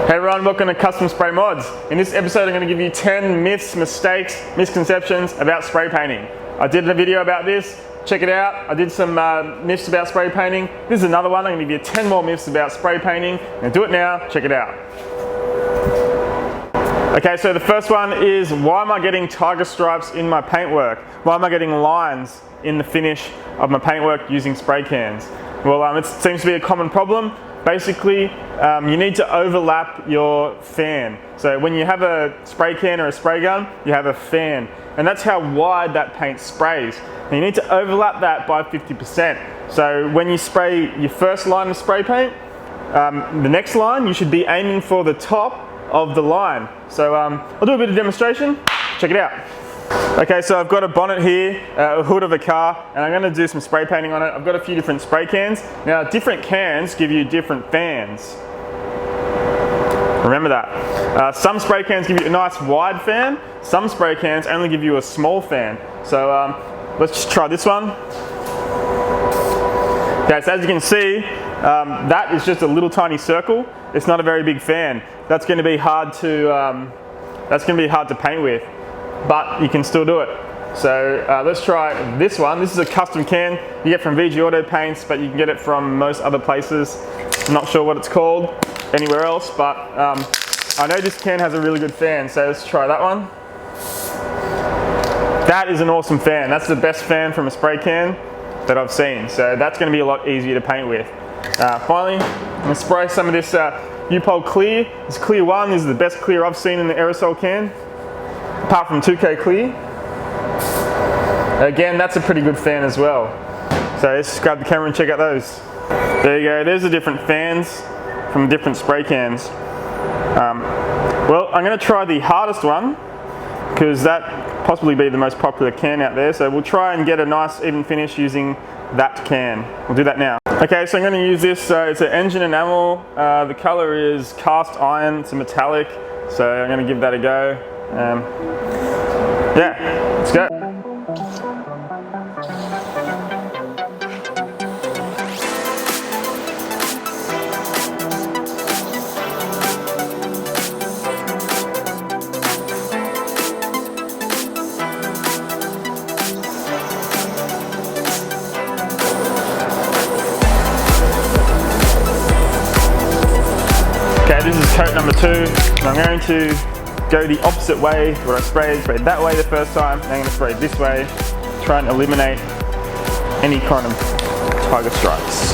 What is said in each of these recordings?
Hey everyone, welcome to Custom Spray Mods. In this episode I'm going to give you 10 myths, mistakes, misconceptions about spray painting. I did a video about this, check it out. I did some myths about spray painting. This is another one. I'm going to give you 10 more myths about spray painting. I'm going to do it now, check it out. Okay, so the first one is, why am I getting tiger stripes in my paintwork? Why am I getting lines in the finish of my paintwork using spray cans? Well, it seems to be a common problem. Basically, you need to overlap your fan. So when you have a spray can or a spray gun, you have a fan. And that's how wide that paint sprays. And you need to overlap that by 50%. So when you spray your first line of spray paint, the next line, you should be aiming for the top of the line. So I'll do a bit of demonstration. Check it out. Okay, so I've got a bonnet here, a hood of a car, and I'm going to do some spray painting on it. I've got a few different spray cans. Now, different cans give you different fans. Remember that. Some spray cans give you a nice wide fan. Some spray cans only give you a small fan. So let's just try this one. Okay, so as you can see, that is just a little tiny circle. It's not a very big fan. That's going to be hard to paint with. But you can still do it. So let's try this one. This is a custom can you get from VG Auto Paints, but you can get it from most other places. I'm not sure what it's called anywhere else, but I know this can has a really good fan, so let's try that one. That is an awesome fan. That's the best fan from a spray can that I've seen, so that's going to be a lot easier to paint with. Finally, I'm going to spray some of this U-POL clear. This clear one is the best clear I've seen in the aerosol can, apart from 2K Clear. Again, that's a pretty good fan as well. So let's just grab the camera and check out those. There you go, there's the different fans from different spray cans. Well, I'm going to try the hardest one, because that possibly be the most popular can out there. So we'll try and get a nice even finish using that can. We'll do that now. Okay, so I'm going to use this, it's an engine enamel. The color is cast iron, it's a metallic. So I'm going to give that a go. Yeah, let's go. Okay, this is coat number 2. I'm going to go the opposite way to what I sprayed that way the first time. Now I'm going to spray this way, try and eliminate any kind of tiger stripes.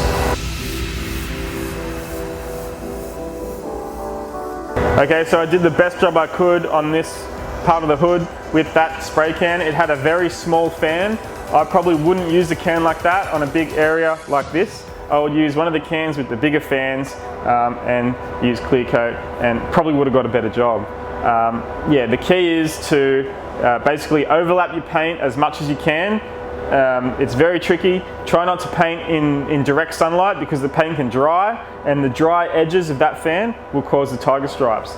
Okay, so I did the best job I could on this part of the hood with that spray can. It had a very small fan. I probably wouldn't use a can like that on a big area like this. I would use one of the cans with the bigger fans and use clear coat, and probably would have got a better job. Yeah, the key is to basically overlap your paint as much as you can. It's very tricky. Try not to paint in direct sunlight, because the paint can dry, and the dry edges of that fan will cause the tiger stripes.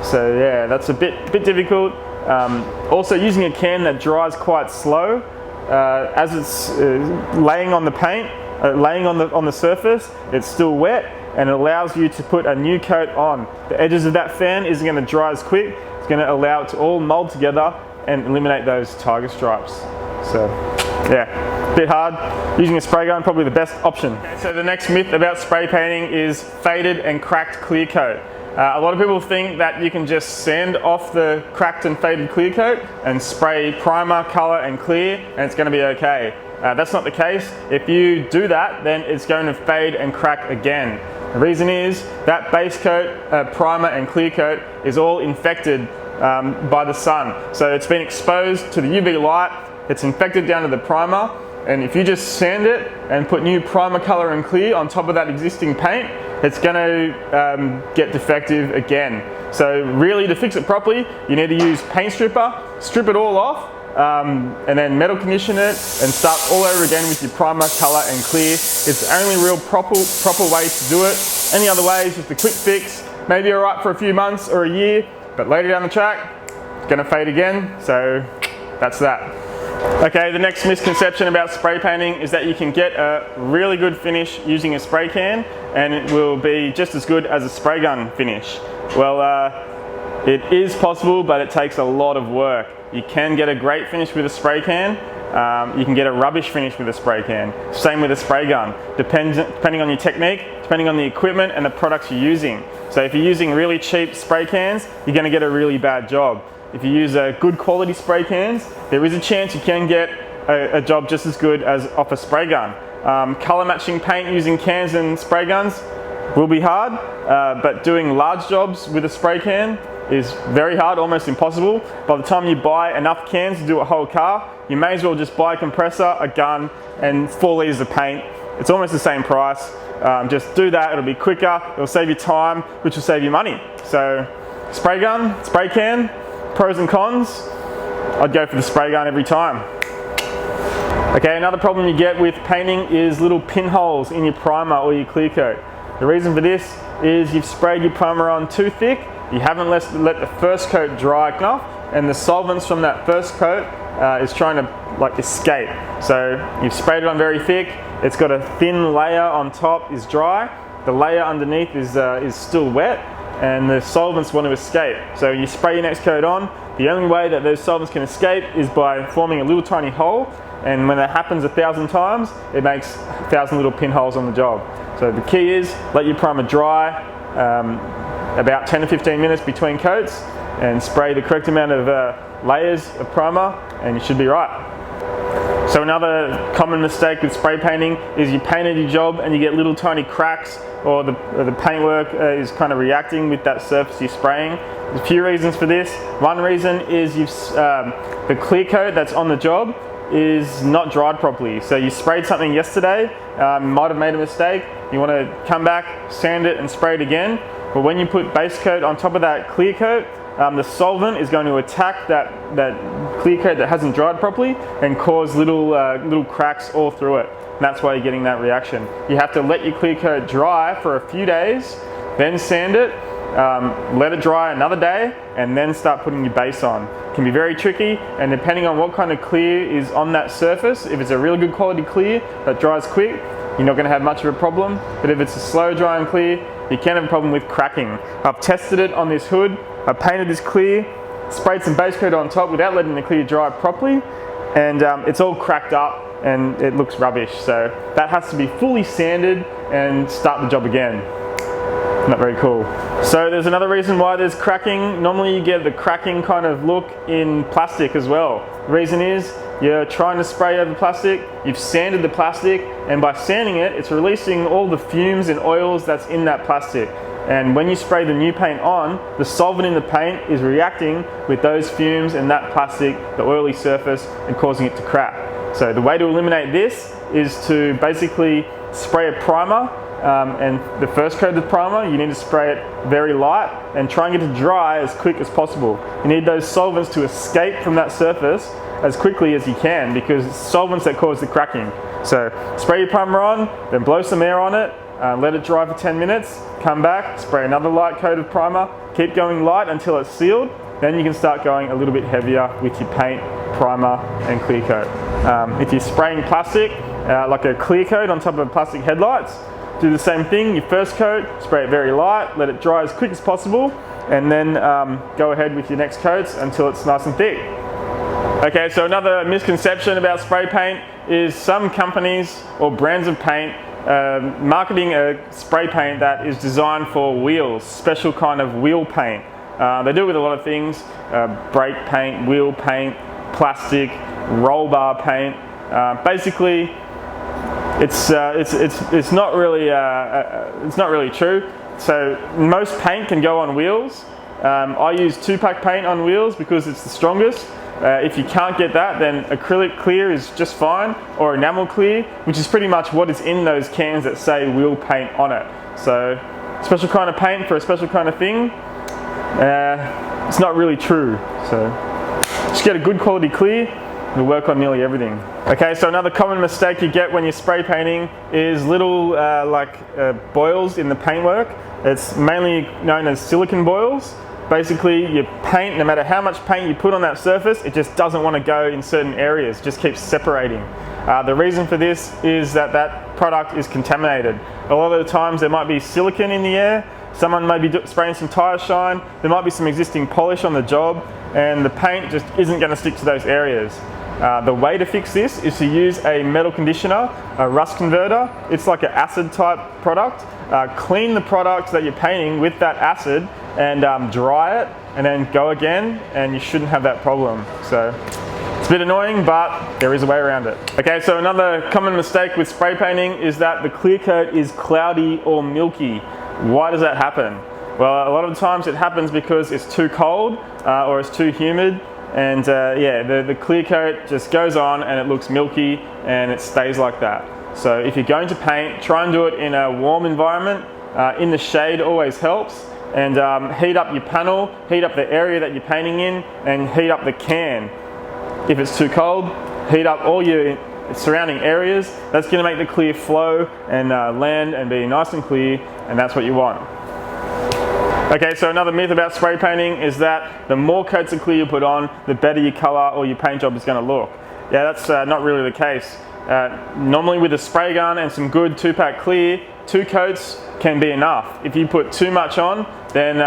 So yeah, that's a bit difficult. Also, using a can that dries quite slow, as it's laying on the paint, laying on the surface, it's still wet, and it allows you to put a new coat on. The edges of that fan isn't going to dry as quick. It's going to allow it to all mold together and eliminate those tiger stripes. So yeah, a bit hard. Using a spray gun, probably the best option. Okay, so the next myth about spray painting is faded and cracked clear coat. A lot of people think that you can just sand off the cracked and faded clear coat and spray primer, color and clear, and it's going to be okay. That's not the case. If you do that, then it's going to fade and crack again. The reason is that base coat, primer and clear coat is all infected by the sun. So it's been exposed to the UV light, it's infected down to the primer, and if you just sand it and put new primer, color and clear on top of that existing paint, it's going to get defective again. So really, to fix it properly, you need to use paint stripper, strip it all off, and then metal condition it and start all over again with your primer, color and clear. It's the only real proper way to do it. Any other way is just a quick fix. Maybe alright for a few months or a year, but later down the track, it's going to fade again. So that's that. Okay, the next misconception about spray painting is that you can get a really good finish using a spray can and it will be just as good as a spray gun finish. Well, it is possible, but it takes a lot of work. You can get a great finish with a spray can. You can get a rubbish finish with a spray can. Same with a spray gun. Depending on your technique, depending on the equipment and the products you're using. So if you're using really cheap spray cans, you're going to get a really bad job. If you use good quality spray cans, there is a chance you can get a job just as good as off a spray gun. Color matching paint using cans and spray guns will be hard, but doing large jobs with a spray can is very hard, almost impossible. By the time you buy enough cans to do a whole car, you may as well just buy a compressor, a gun, and 4 liters of paint. It's almost the same price. Just do that, it'll be quicker, it'll save you time, which will save you money. So spray gun, spray can, pros and cons, I'd go for the spray gun every time. Okay, another problem you get with painting is little pinholes in your primer or your clear coat. The reason for this is you've sprayed your primer on too thick, you haven't let the first coat dry enough, and the solvents from that first coat is trying to escape. So you've sprayed it on very thick, it's got a thin layer on top is dry, the layer underneath is still wet, and the solvents want to escape. So you spray your next coat on, the only way that those solvents can escape is by forming a little tiny hole, and when that happens 1,000 times, it makes 1,000 little pinholes on the job. So the key is let your primer dry, about 10 to 15 minutes between coats, and spray the correct amount of layers of primer, and you should be right. So another common mistake with spray painting is you painted your job and you get little tiny cracks, or the paintwork is kind of reacting with that surface you're spraying. There's a few reasons for this. One reason is the clear coat that's on the job is not dried properly. So you sprayed something yesterday, might have made a mistake, you want to come back, sand it and spray it again. But when you put base coat on top of that clear coat, the solvent is going to attack that clear coat that hasn't dried properly and cause little cracks all through it. And that's why you're getting that reaction. You have to let your clear coat dry for a few days, then sand it, let it dry another day, and then start putting your base on. It can be very tricky, and depending on what kind of clear is on that surface, if it's a really good quality clear that dries quick, you're not going to have much of a problem. But if it's a slow drying clear, you can have a problem with cracking. I've tested it on this hood. I painted this clear, sprayed some base coat on top without letting the clear dry properly, and it's all cracked up and it looks rubbish. So that has to be fully sanded and start the job again. Not very cool. So there's another reason why there's cracking. Normally you get the cracking kind of look in plastic as well. The reason is you're trying to spray over plastic, you've sanded the plastic, and by sanding it, it's releasing all the fumes and oils that's in that plastic. And when you spray the new paint on, the solvent in the paint is reacting with those fumes and that plastic, the oily surface, and causing it to crack. So the way to eliminate this is to basically spray a primer, and the first coat of primer, you need to spray it very light and try and get it dry as quick as possible. You need those solvents to escape from that surface as quickly as you can, because it's solvents that cause the cracking. So spray your primer on, then blow some air on it, let it dry for 10 minutes, come back, spray another light coat of primer, keep going light until it's sealed, then you can start going a little bit heavier with your paint, primer and clear coat. If you're spraying plastic, like a clear coat on top of plastic headlights, do the same thing. Your first coat, spray it very light, let it dry as quick as possible, and then go ahead with your next coats until it's nice and thick. Okay, so another misconception about spray paint is some companies or brands of paint marketing a spray paint that is designed for wheels, special kind of wheel paint. They do it with a lot of things, brake paint, wheel paint, plastic, roll bar paint. Basically, it's not really true. So most paint can go on wheels. I use 2-pack paint on wheels because it's the strongest. If you can't get that, then acrylic clear is just fine, or enamel clear, which is pretty much what is in those cans that say wheel paint on it. So special kind of paint for a special kind of thing, it's not really true. So just get a good quality clear, it'll work on nearly everything. Okay, so another common mistake you get when you're spray painting is little boils in the paintwork. It's mainly known as silicone boils. basically your paint, no matter how much paint you put on that surface, it just doesn't want to go in certain areas, just keeps separating. The reason for this is that that product is contaminated. A lot of the times there might be silicone in the air, someone may be spraying some tire shine, there might be some existing polish on the job, and the paint just isn't going to stick to those areas. The way to fix this is to use a metal conditioner, a rust converter. It's like an acid type product. Clean the product that you're painting with that acid and dry it, and then go again, and you shouldn't have that problem. So it's a bit annoying, but there is a way around it. Okay, so another common mistake with spray painting is that the clear coat is cloudy or milky. Why does that happen? Well, a lot of the times it happens because it's too cold or it's too humid. And yeah, the clear coat just goes on and it looks milky and it stays like that. So if you're going to paint, try and do it in a warm environment. In the shade always helps. And heat up your panel, heat up the area that you're painting in, and heat up the can. If it's too cold, heat up all your surrounding areas. That's going to make the clear flow and land and be nice and clear, and that's what you want. Okay, so another myth about spray painting is that the more coats of clear you put on, the better your color or your paint job is going to look. Yeah, that's not really the case. Normally with a spray gun and some good 2-pack clear, 2 coats can be enough. If you put too much on, then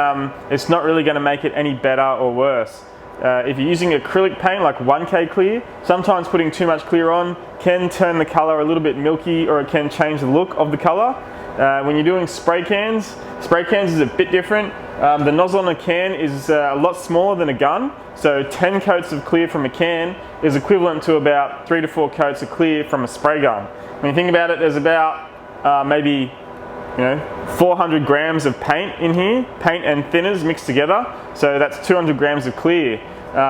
it's not really going to make it any better or worse. If you're using acrylic paint like 1K clear, sometimes putting too much clear on can turn the color a little bit milky, or it can change the look of the color. When you're doing spray cans is a bit different. The nozzle on a can is a lot smaller than a gun, so 10 coats of clear from a can is equivalent to about 3 to 4 coats of clear from a spray gun. When you think about it, there's about maybe 400 grams of paint in here, paint and thinners mixed together, so that's 200 grams of clear.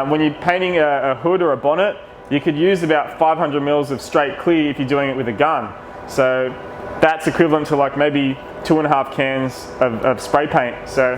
When you're painting a hood or a bonnet, you could use about 500 mils of straight clear if you're doing it with a gun. So that's equivalent to like maybe 2.5 cans of spray paint. So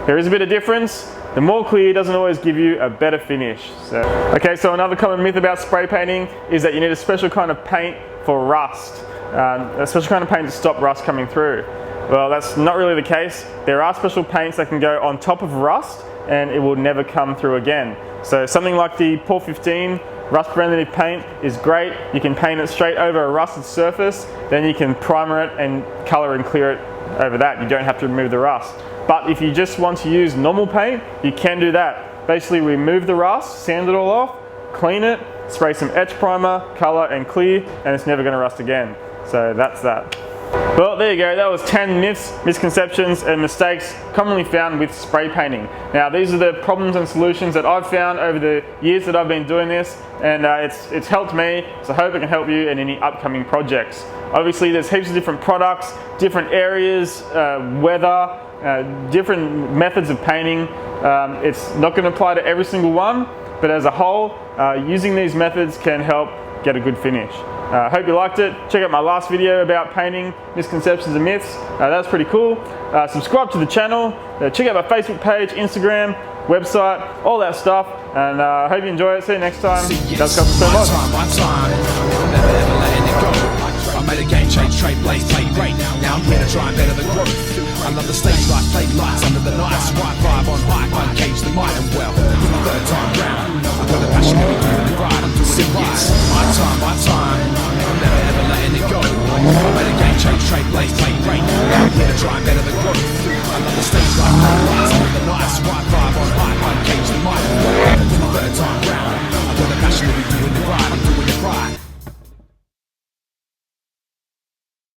there is a bit of difference. The more clear doesn't always give you a better finish. Okay, so another common myth about spray painting is that you need a special kind of paint for rust. A special kind of paint to stop rust coming through. Well, that's not really the case. There are special paints that can go on top of rust and it will never come through again. So something like the POR 15 rust preventative paint is great. You can paint it straight over a rusted surface, then you can primer it and color and clear it over that. You don't have to remove the rust. But if you just want to use normal paint, you can do that. Basically remove the rust, sand it all off, clean it, spray some etch primer, color and clear, and it's never going to rust again. So that's that. Well, there you go. That was 10 myths, misconceptions and mistakes commonly found with spray painting. Now, these are the problems and solutions that I've found over the years that I've been doing this, and it's helped me, so I hope it can help you in any upcoming projects. Obviously, there's heaps of different products, different areas, weather, different methods of painting. It's not going to apply to every single one, but as a whole, using these methods can help get a good finish. Hope you liked it. Check out my last video about painting, misconceptions and myths. That was pretty cool. Subscribe to the channel. Check out my Facebook page, Instagram, website, all that stuff. And I hope you enjoy it. See you next time. That's so much. I made a game change, trade blaze, play great. Now I'm here to try and better the growth. I love the stage life, play lights under the night. Right vibe on high, uncage the mind and well. For the third time round, I've got the passion to be the ride. I'm doing it right. My time. I'm never ever letting it go. I made a game change, trade blaze, play great. Now I'm here to try and better the growth.